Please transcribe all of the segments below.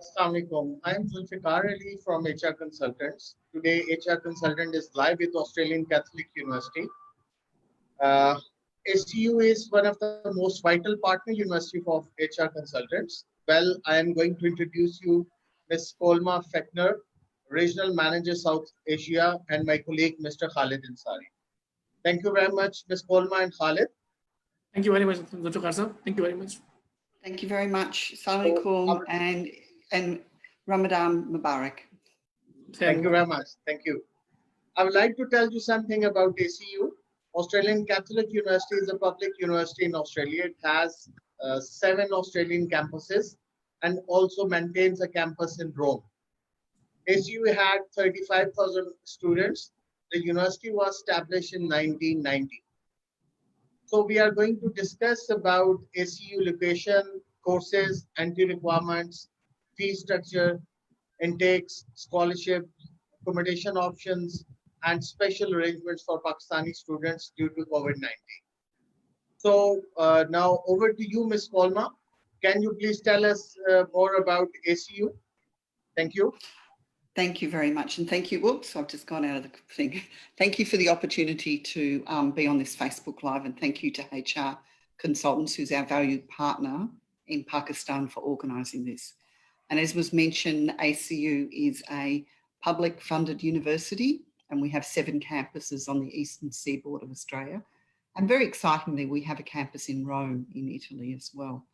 Assalamu alaikum. I am Zulfikar Ali from HR Consultants. Today, HR Consultant is live with Australian Catholic University. Uh, ACU is one of the most vital partner university of HR Consultants. Well, I am going to introduce you Ms. Kolma Fechner, Regional Manager South Asia, and my colleague Mr. Khalid Ansari. Thank you very much, Ms. Kolma and Khalid. Thank you very much, Dr. Sir. Thank you very much. Thank you very much. Assalamu alaikum and Ramadan Mubarak. Thank you very much. Thank you. I would like to tell you something about ACU. Australian Catholic University is a public university in Australia. It has 7 Australian campuses and also maintains a campus in Rome. ACU had 35,000 students. The university was established in 1990. So we are going to discuss about ACU location, courses, entry requirements, fee structure, intakes, scholarship, accommodation options, and special arrangements for Pakistani students due to COVID-19. So now over to you, Ms. Kolma. Can you please tell us more about ACU? Thank you. Thank you very much. And thank you. Whoops, I've just gone out of the thing. Thank you for the opportunity to be on this Facebook Live. And thank you to HR Consultants, who's our valued partner in Pakistan, for organising this. And as was mentioned, ACU is a public funded university, and we have 7 campuses on the eastern seaboard of Australia. And very excitingly, we have a campus in Rome in Italy as well.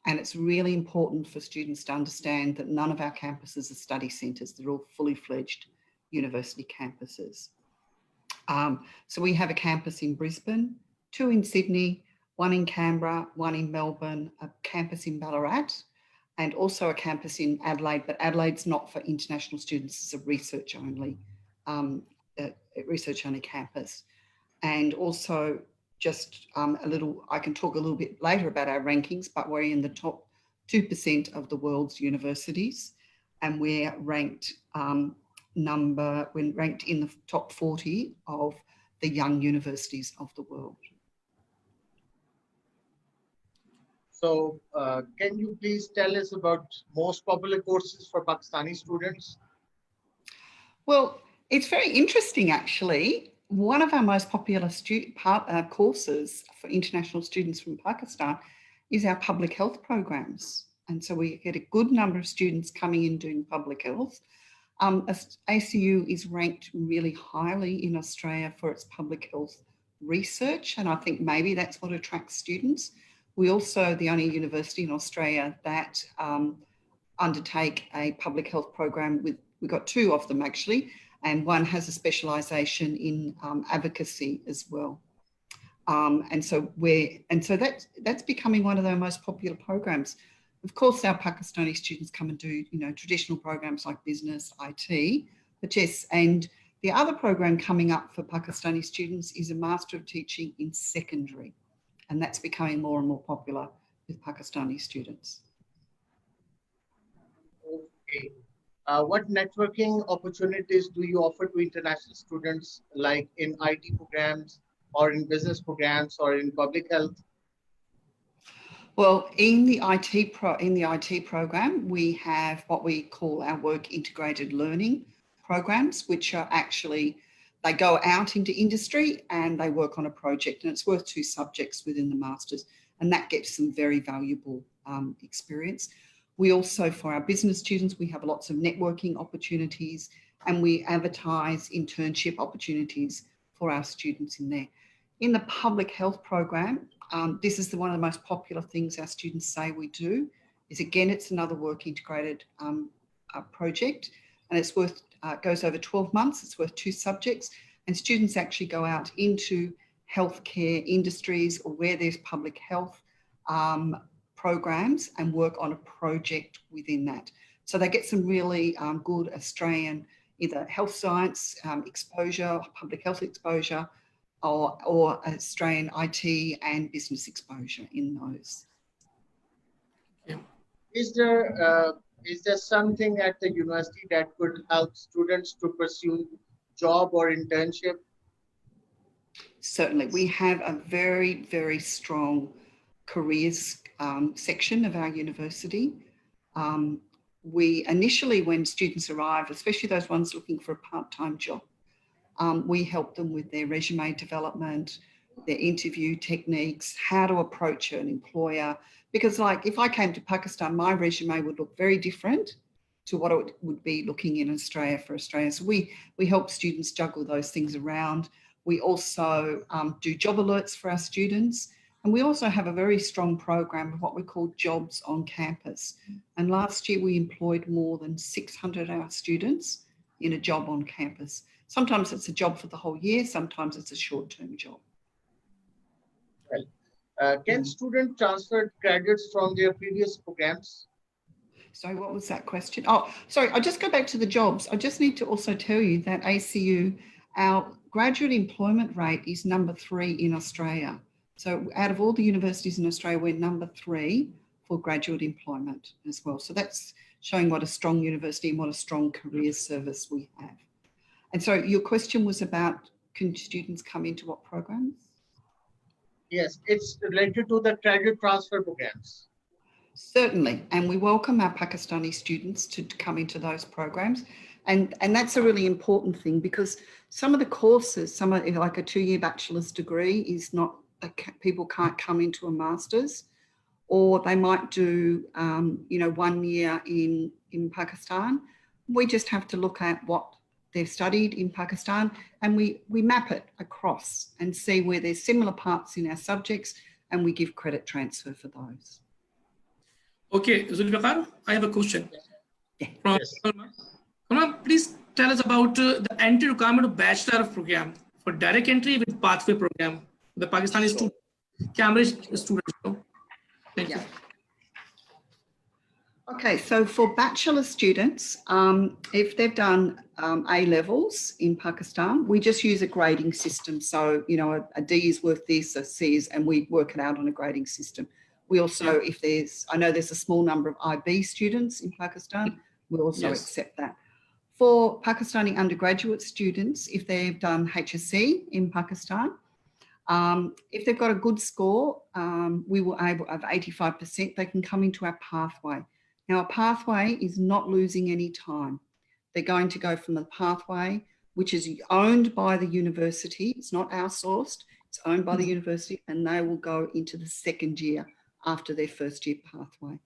And it's really important for students to understand that none of our campuses are study centres. They're all fully fledged university campuses. So we have a campus in Brisbane, 2 in Sydney, 1 in Canberra, 1 in Melbourne, a campus in Ballarat, and also a campus in Adelaide, but Adelaide's not for international students, it's a research only campus. And also just I can talk a little bit later about our rankings, but we're in the top 2% of the world's universities, and we're ranked in the top 40 of the young universities of the world. So can you please tell us about most popular courses for Pakistani students? Well, it's very interesting, actually. One of our most popular courses for international students from Pakistan is our public health programs. And so we get a good number of students coming in doing public health. ACU is ranked really highly in Australia for its public health research, and I think maybe that's what attracts students. We also the only university in Australia that undertake a public health program we've got 2 of them actually, and one has a specialisation in advocacy as well. And so that's becoming one of our most popular programs. Of course, our Pakistani students come and do, traditional programs like business, IT, but yes, and the other program coming up for Pakistani students is a Master of Teaching in Secondary, and that's becoming more and more popular with Pakistani students. Okay. What networking opportunities do you offer to international students, like in IT programs or in business programs or in public health? Well, in the IT program, we have what we call our work integrated learning programs, which are actually, they go out into industry and they work on a project, and it's worth 2 subjects within the masters, and that gets some very valuable experience. We also, for our business students, we have lots of networking opportunities, and we advertise internship opportunities for our students in there. In the public health program, this is one of the most popular things our students say we do, is again, it's another work integrated project, and it's worth, goes over 12 months, it's worth 2 subjects, and students actually go out into healthcare industries or where there's public health programs and work on a project within that. So they get some really good Australian either health science exposure, public health exposure, or Australian IT and business exposure in those. Yeah. Is there something at the university that could help students to pursue job or internship? Certainly, we have a very, very strong careers section of our university. we initially, when students arrive, especially those ones looking for a part-time job, we help them with their resume development, their interview techniques, how to approach an employer. Because like if I came to Pakistan, my resume would look very different to what it would be looking in Australia for Australia. So we help students juggle those things around. We also do job alerts for our students. And we also have a very strong program of what we call jobs on campus. And last year we employed more than 600 of our students in a job on campus. Sometimes it's a job for the whole year, sometimes it's a short-term job. Well, can students transfer credits from their previous programs? Sorry, what was that question? Oh, sorry, I'll just go back to the jobs. I just need to also tell you that ACU, our graduate employment rate is number 3 in Australia. So out of all the universities in Australia, we're number 3 for graduate employment as well. So that's showing what a strong university and what a strong career service we have. And so your question was about, can students come into what programs? Yes, it's related to the credit transfer programs. Certainly, and we welcome our Pakistani students to come into those programs. And that's a really important thing because some of the courses, some of like a 2-year bachelor's degree is not, people can't come into a master's, or they might do, 1 year in Pakistan. We just have to look at what they've studied in Pakistan and we map it across and see where there's similar parts in our subjects and we give credit transfer for those. Okay, Zulfikar, I have a question. Yeah. From Yes. Kalman, please tell us about the entry requirement of bachelor program for direct entry with pathway program. The Pakistani student, Cambridge students. Thank you. Okay, so for bachelor students, if they've done A levels in Pakistan, we just use a grading system. So, a D is worth this, a C is, and we work it out on a grading system. We also, I know there's a small number of IB students in Pakistan, we also accept that. For Pakistani undergraduate students, if they've done HSC in Pakistan, if they've got a good score, we will able of 85%, they can come into our pathway. Now, a pathway is not losing any time. They're going to go from the pathway, which is owned by the university. It's not outsourced. It's owned by the university, and they will go into the second year after their first year pathway.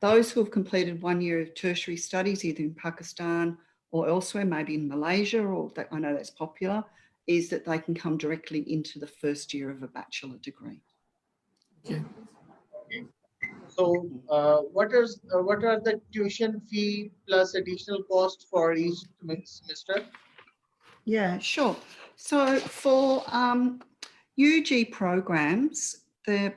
Those who have completed 1 year of tertiary studies, either in Pakistan or elsewhere, maybe in Malaysia, or I know that's popular, is that they can come directly into the first year of a bachelor degree. Okay. So what are the tuition fee plus additional cost for each semester? Yeah, sure. So for UG programs, the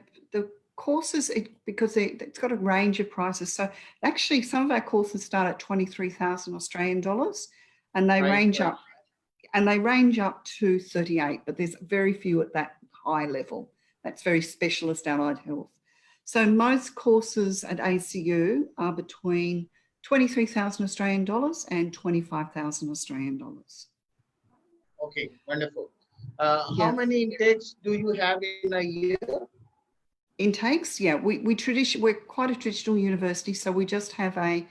courses, because it's got a range of prices. So actually some of our courses start at 23,000 Australian dollars and they range up to 38, but there's very few at that high level. That's very specialist allied health. So most courses at ACU are between 23,000 Australian dollars and 25,000 Australian dollars. Okay, wonderful. How many intakes do you have in a year? Intakes, yeah, we're quite a traditional university, so we just have a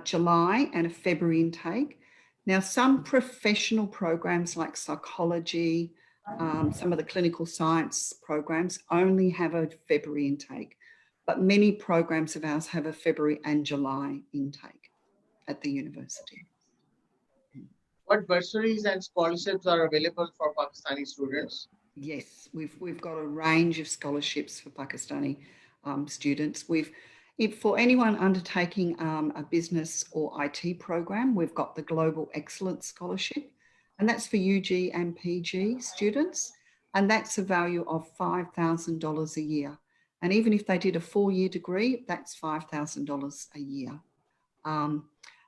July and a February intake. Now, some professional programs like psychology, some of the clinical science programs only have a February intake, but many programs of ours have a February and July intake at the university. What bursaries and scholarships are available for Pakistani students? Yes, we've got a range of scholarships for Pakistani students. For anyone undertaking a business or IT program, we've got the Global Excellence Scholarship, and that's for UG and PG students, and that's a value of $5,000 a year. And even if they did a 4-year degree, that's $5,000 a year.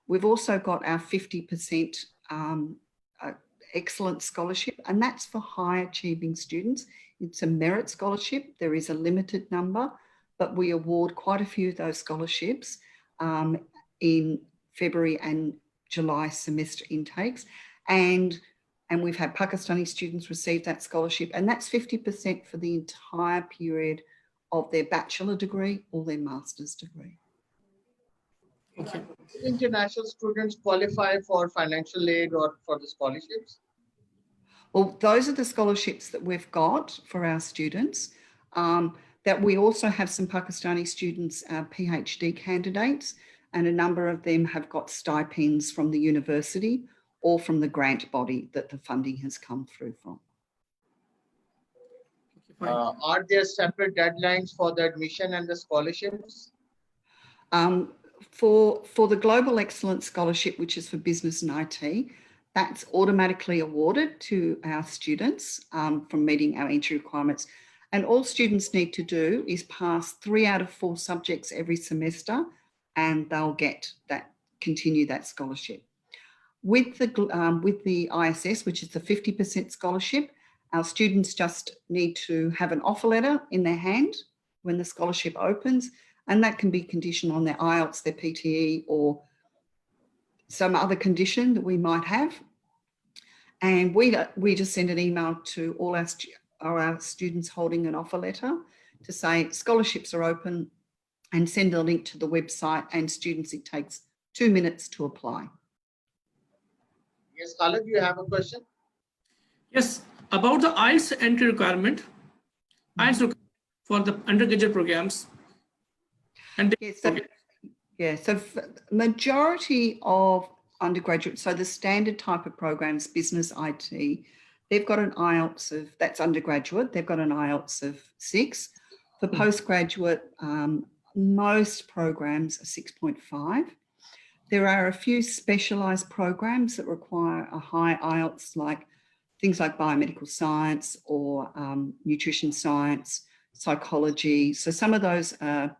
We've also got our 50% Excellence Scholarship, and that's for high achieving students. It's a merit scholarship. There is a limited number, but we award quite a few of those scholarships in February and July semester intakes. And we've had Pakistani students receive that scholarship, and that's 50% for the entire period of their bachelor degree or their master's degree. Okay. International students qualify for financial aid or for the scholarships? Well, those are the scholarships that we've got for our students. That we also have some Pakistani students, PhD candidates, and a number of them have got stipends from the university or from the grant body that the funding has come through from. Okay, fine. Are there separate deadlines for the admission and the scholarships? For the Global Excellence Scholarship, which is for business and IT, that's automatically awarded to our students from meeting our entry requirements. And all students need to do is pass 3 out of 4 subjects every semester, and they'll get that, continue that scholarship. With the ISS, which is the 50% scholarship, our students just need to have an offer letter in their hand when the scholarship opens, and that can be conditioned on their IELTS, their PTE, or some other condition that we might have. And we just send an email to all our students holding an offer letter to say scholarships are open, and send a link to the website, and students, it takes 2 minutes to apply. Yes, Khalid, you have a question? Yes, about the IELTS entry requirement, IELTS for the undergraduate programs. And So majority of undergraduate, so the standard type of programs, business, IT, they've got an IELTS of, that's undergraduate, they've got an IELTS of 6. For postgraduate, most programs are 6.5. There are a few specialised programs that require a high IELTS, like things like biomedical science or nutrition science, psychology. So some of those are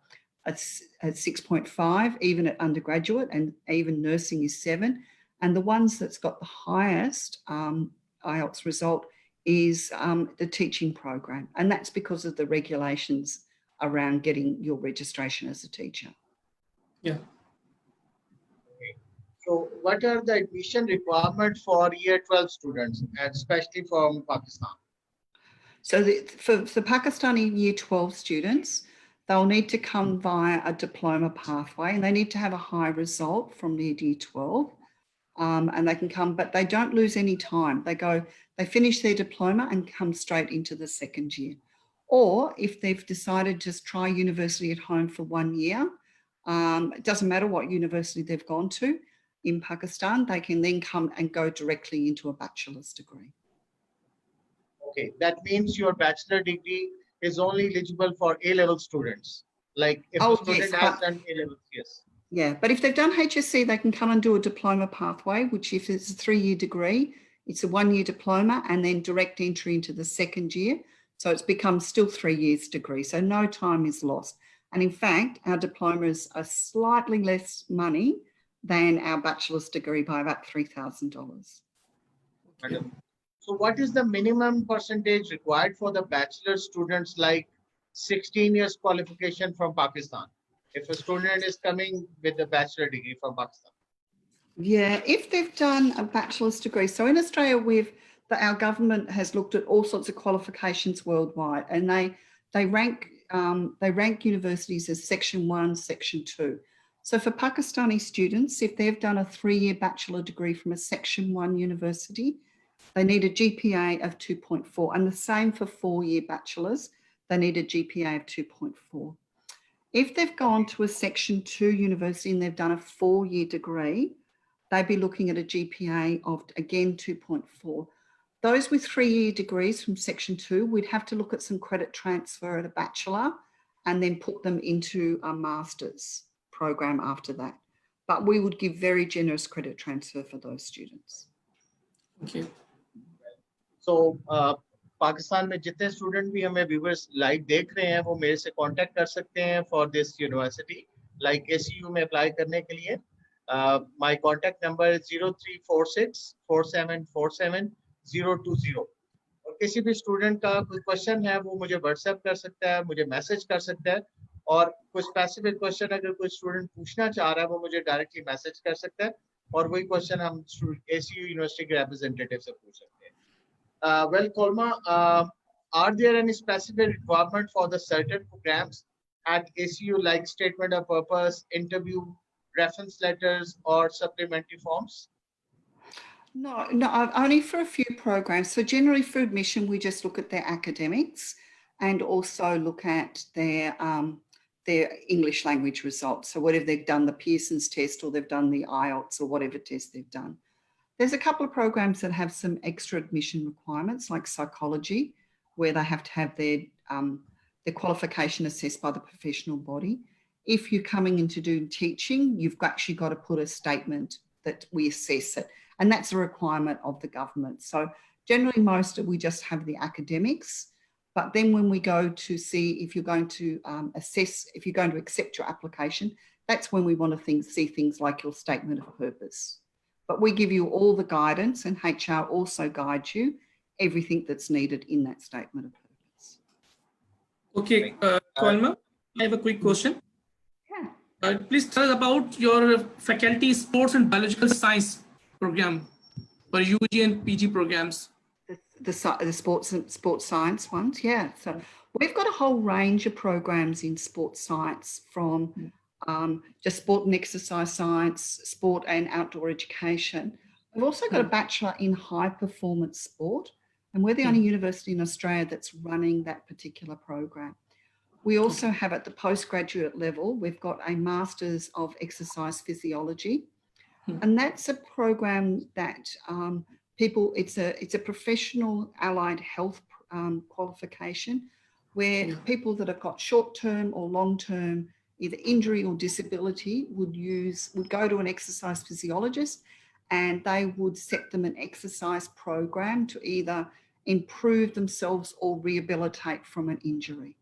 at 6.5, even at undergraduate, and even nursing is 7. And the ones that's got the highest IELTS result is the teaching program. And that's because of the regulations around getting your registration as a teacher. Yeah. So what are the admission requirements for year 12 students, and especially from Pakistan? So for Pakistani year 12 students, they'll need to come via a diploma pathway, and they need to have a high result from their year 12. And they can come, but they don't lose any time. They finish their diploma and come straight into the second year. Or if they've decided just try university at home for 1 year, it doesn't matter what university they've gone to in Pakistan, they can then come and go directly into a bachelor's degree. Okay, that means your bachelor degree is only eligible for A-level students. Like if a student has done A-levels, yes. Yeah, but if they've done HSC, they can come and do a diploma pathway, which if it's a 3-year degree, it's a 1-year diploma and then direct entry into the second year. So it's become still 3 years degree. So no time is lost. And in fact, our diplomas are slightly less money than our bachelor's degree by about $3,000. Okay. So what is the minimum percentage required for the bachelor students, like 16 years qualification from Pakistan? If a student is coming with a bachelor degree from Pakistan? Yeah, if they've done a bachelor's degree. So in Australia, our government has looked at all sorts of qualifications worldwide, and they rank universities as Section 1, Section 2. So for Pakistani students, if they've done a 3-year bachelor degree from a Section 1 university, they need a GPA of 2.4, and the same for 4-year bachelors, they need a GPA of 2.4. If they've gone to a Section 2 university and they've done a 4-year degree, they'd be looking at a GPA of, again, 2.4. Those with 3-year degrees from Section 2, we'd have to look at some credit transfer at a bachelor and then put them into a master's program after that. But we would give very generous credit transfer for those students. Okay. So, Pakistan में जितने student भी हमें viewers live देख रहे हैं वो मेरे से कांटेक्ट कर सकते हैं for this university like ACU में अप्लाई करने के लिए माय कांटेक्ट नंबर इज 03464747 और किसी भी स्टूडेंट का कोई क्वेश्चन है वो मुझे व्हाट्सएप कर सकता है, मुझे मैसेज कर सकता है, और कोई स्पेसिफिक क्वेश्चन अगर कोई स्टूडेंट पूछना चाह रहा है वो मुझे डायरेक्टली मैसेज कर सकता है और वही क्वेश्चन हम ACU यूनिवर्सिटी के रिप्रेजेंटेटिव से पूछ सकते हैं. Well, Kolma, are there any specific requirement for the certain programs at ACU, like statement of purpose, interview, reference letters or supplementary forms? No, only for a few programs. So generally for admission, we just look at their academics and also look at their English language results. So whatever they've done, the Pearson's test, or they've done the IELTS, or whatever test they've done. There's a couple of programs that have some extra admission requirements, like psychology, where they have to have their qualification assessed by the professional body. If you're coming in to do teaching, you've actually got to put a statement that we assess it. And that's a requirement of the government. So generally we just have the academics, but then when we go to see if you're going to assess, if you're going to accept your application, that's when we want to see things like your statement of purpose. But we give you all the guidance, and HR also guides you everything that's needed in that statement of purpose. Okay, Kolma, I have a quick question. Yeah. Please tell us about your faculty sports and biological science program for UG and PG programs. The sports science ones, yeah. So we've got a whole range of programs in sports science, from just sport and exercise science, sport and outdoor education. We've also got a bachelor in high performance sport, and we're the only university in Australia that's running that particular program. We also have, at the postgraduate level, we've got a Masters of Exercise Physiology, and that's a program that it's a professional allied health qualification, where people that have got short-term or long-term either injury or disability would go to an exercise physiologist, and they would set them an exercise program to either improve themselves or rehabilitate from an injury.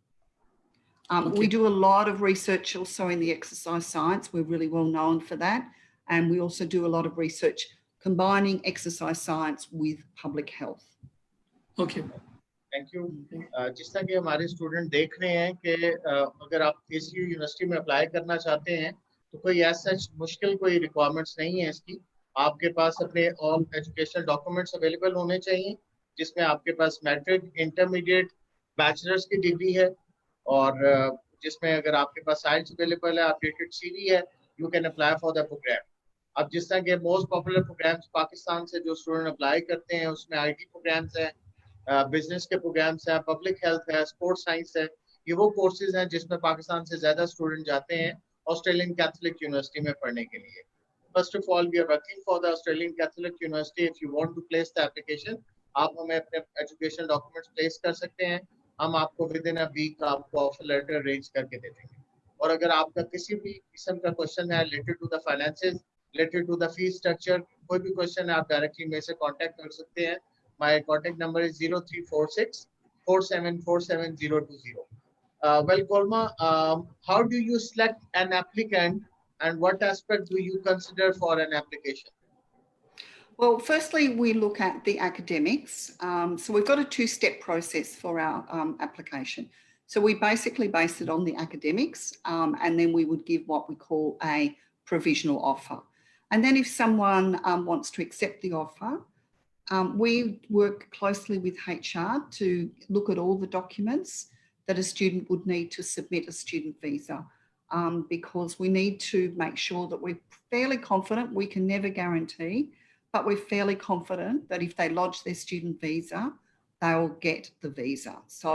We do a lot of research also in the exercise science. We're really well known for that. And we also do a lot of research combining exercise science with public health. Okay. Thank you. जिस तरह के हमारे student देख रहे हैं कि अगर आप ACU यूनिवर्सिटी में अप्लाई करना चाहते हैं तो कोई ऐसा मुश्किल कोई रिक्वायरमेंट्स नहीं है इसकी. आपके पास अपने ऑल एजुकेशनल डॉक्यूमेंट्स अवेलेबल होने चाहिए, जिसमें आपके पास मैट्रिक, इंटरमीडिएट, बैचलर्स की डिग्री है, और जिसमें अगर आपके पास साइंस अवेलेबल है, अपडेटेड CV है, you can apply for the programme. अब जिस तरह के मोस्ट पॉपुलर प्रोग्राम्स पाकिस्तान से जो स्टूडेंट अप्लाई करते हैं उसमें IT प्रोग्राम्स हैं, बिजनेस के प्रोग्राम्स हैं, पब्लिक हेल्थ है, स्पोर्ट्स साइंस है. ये वो कोर्सेज हैं जिसमें पाकिस्तान से ज्यादा स्टूडेंट जाते हैं ऑस्ट्रेलियन कैथोलिक यूनिवर्सिटी में पढ़ने के लिए. First of all we are working for the Australian Catholic University. If you want to place the application, आप हमें अपने एजुकेशन डॉक्यूमेंट्स प्लेस कर सकते हैं. हम आपको विद इन अ वीक आपको ऑफर लेटर अरेंज करके दे देंगे. और अगर आपका किसी भी किस्म का क्वेश्चन है related to the finances, related to the fees structure, कोई भी क्वेश्चन है, आप डायरेक्टली मेरे से कांटेक्ट कर सकते हैं. My contact number is 0346 4747020. Well, Kolma, how do you select an applicant, and what aspect do you consider for an application? Well, firstly, we look at the academics. So we've got a two-step process for our application. So we basically base it on the academics, and then we would give what we call a provisional offer. And then if someone wants to accept the offer, we work closely with HR to look at all the documents that a student would need to submit a student visa, because we need to make sure that we're fairly confident. We can never guarantee, but we're fairly confident that if they lodge their student visa, they'll get the visa. So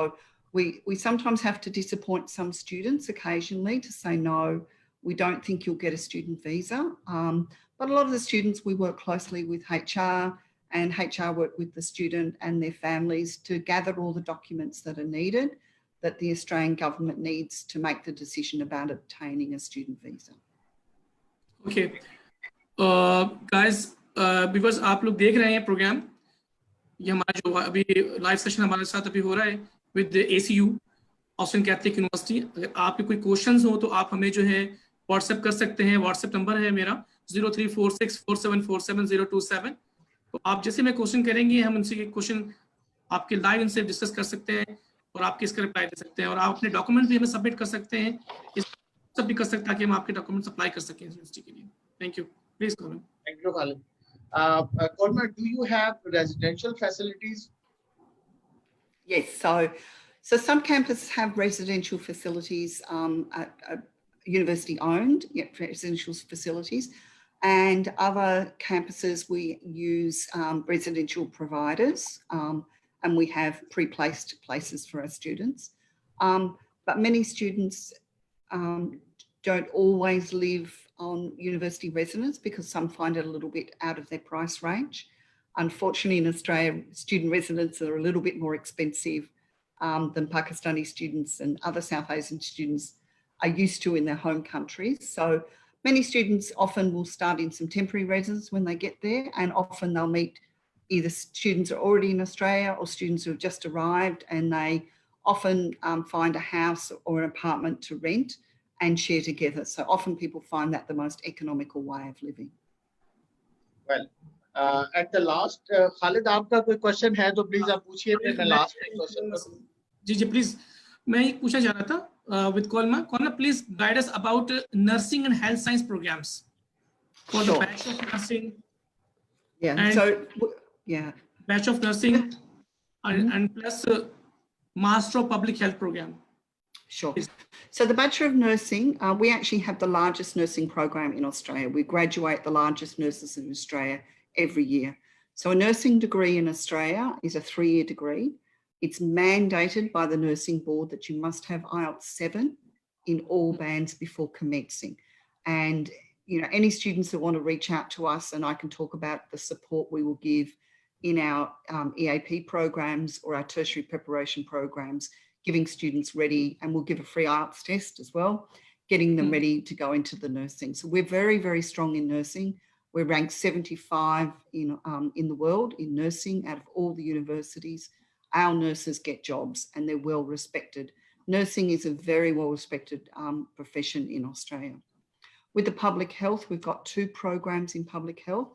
we sometimes have to disappoint some students occasionally to say, no, we don't think you'll get a student visa. But a lot of the students, we work closely with HR, and HR work with the student and their families to gather all the documents that are needed, that the Australian government needs to make the decision about obtaining a student visa. Okay. Guys, because आप लोग देख रहे हैं programme, ये हमारा जो अभी live session हमारे साथ अभी हो रहा है with ACU Australian Catholic university. अगर आपके कोई क्वेश्चंस हो तो आप हमें जो है व्हाट्सएप कर सकते हैं. व्हाट्सएप नंबर है मेरा 034647477027. तो आप जैसे मैं क्वेश्चन करेंगे, हम उनसे क्वेश्चन आपके लाइव इनसे डिस्कस कर सकते हैं और आपके इसका रिप्लाई दे सकते हैं, और आप अपने डॉक्यूमेंट भी हमें सबमिट कर सकते हैं. इस सब भी कर सकते हैं ताकि हम आपके डॉक्यूमेंट अप्लाई कर सकें यूनिवर्सिटी के लिए. Thank you. Please call. Thank you, Khalid. Kolma, do you have residential facilities? Yes, so some campuses have residential facilities, university owned residential facilities, and other campuses we use residential providers, and we have pre-placed places for our students. But many students don't always live on university residence because some find it a little bit out of their price range. Unfortunately, in Australia, student residences are a little bit more expensive than Pakistani students and other South Asian students are used to in their home countries. So many students often will start in some temporary residence when they get there, and often they'll meet either students who are already in Australia or students who have just arrived, and they often find a house or an apartment to rent and share together. So often people find that the most economical way of living. Well, at the last, Khalid, आपका कोई question है तो please आप पूछिए, फिर मैं last में question करूँ. जी please. मैं ये पूछना चाह रहा था with Kolma. Kolma, please guide us about nursing and health science programs for the batch of nursing. Yeah. So yeah, batch of nursing and plus Master of Public Health program. Sure. So the Bachelor of Nursing, we actually have the largest nursing program in Australia. We graduate the largest nurses in Australia every year. So a nursing degree in Australia is a 3-year degree. It's mandated by the nursing board that you must have IELTS 7 in all bands before commencing. And, you know, any students that want to reach out to us, and I can talk about the support we will give in our EAP programs or our tertiary preparation programs, giving students ready, and we'll give a free IELTS test as well, getting them ready to go into the nursing. So we're very, very strong in nursing. We're ranked 75 in the world in nursing out of all the universities. Our nurses get jobs and they're well respected. Nursing is a very well respected profession in Australia. With the public health, we've got 2 programs in public health.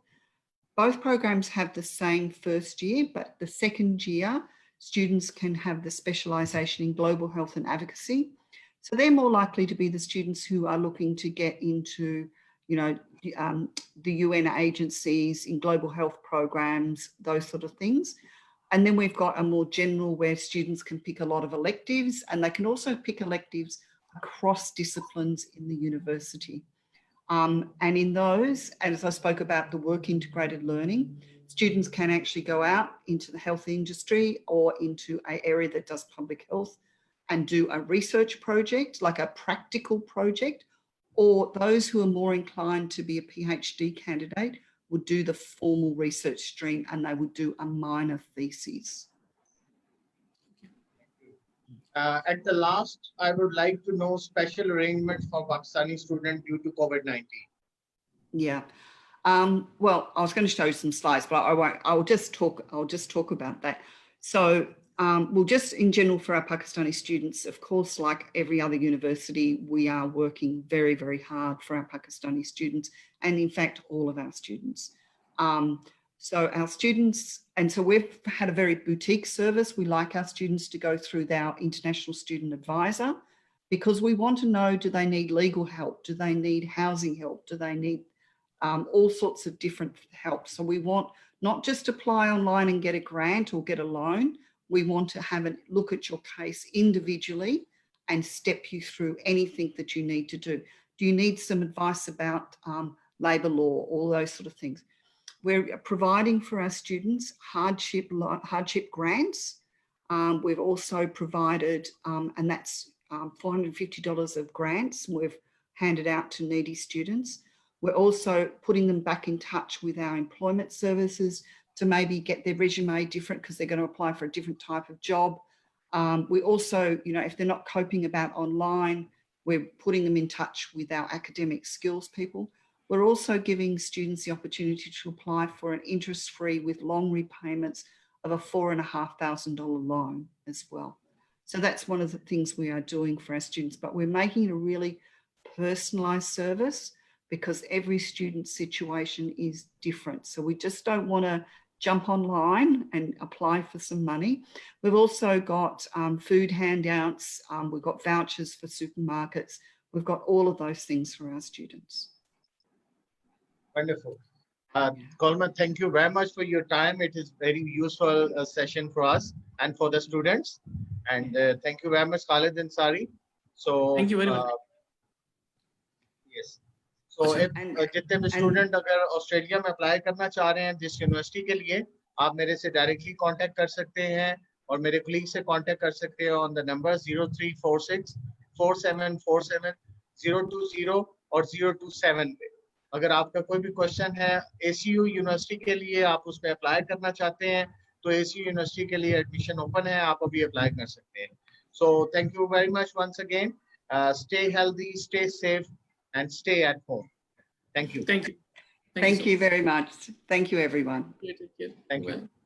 Both programs have the same first year, but the second year, students can have the specialisation in global health and advocacy. So they're more likely to be the students who are looking to get into, you know, the UN agencies, in global health programs, those sort of things. And then we've got a more general where students can pick a lot of electives, and they can also pick electives across disciplines in the university. And in those, as I spoke about the work integrated learning, students can actually go out into the health industry or into an area that does public health and do a research project, like a practical project, or those who are more inclined to be a PhD candidate would do the formal research stream and they would do a minor thesis. At the last, I would like to know special arrangements for Pakistani students due to COVID-19. Yeah. Well, I was going to show you some slides, but I won't. I'll just talk about that. So well, just in general for our Pakistani students, of course, like every other university, we are working very, very hard for our Pakistani students, and in fact, all of our students. So our students, and so we've had a very boutique service. We like our students to go through our international student advisor because we want to know, do they need legal help? Do they need housing help? Do they need all sorts of different help? So we want not just apply online and get a grant or get a loan. We want to have a look at your case individually and step you through anything that you need to do. Do you need some advice about labour law, all those sort of things? We're providing for our students hardship grants. We've also provided, and that's $450 of grants we've handed out to needy students. We're also putting them back in touch with our employment services to maybe get their resume different because they're going to apply for a different type of job. We also, you know, if they're not coping about online, we're putting them in touch with our academic skills people. We're also giving students the opportunity to apply for an interest-free with long repayments of a $4,500 loan as well. So that's one of the things we are doing for our students, but we're making it a really personalised service because every student's situation is different. So we just don't want to jump online and apply for some money. We've also got food handouts, we've got vouchers for supermarkets, we've got all of those things for our students. Wonderful. Kolma, thank you very much for your time. It is very useful session for us and for the students. And thank you very much, Khalid and Sari. So thank you very much. Yes. So अच्छा, if जितने भी student अगर Australia में apply करना चाह रहे हैं जिस यूनिवर्सिटी के लिए, आप मेरे से डायरेक्टली कांटेक्ट कर सकते हैं और मेरे कलीग से कांटेक्ट कर सकते हैं ऑन द नंबर 0346 4747 020 और 027 पे। अगर आपका कोई भी क्वेश्चन है ACU यूनिवर्सिटी के लिए, आप उसमें अप्लाई करना चाहते हैं, तो ACU यूनिवर्सिटी के लिए एडमिशन ओपन है, आप अभी अप्लाई कर सकते हैं। So thank you very much once again. Stay healthy, stay safe, and stay at home. Thank you. thank you. Thank so you very much. Thank you, everyone. much. Take care. Thank you. Bye.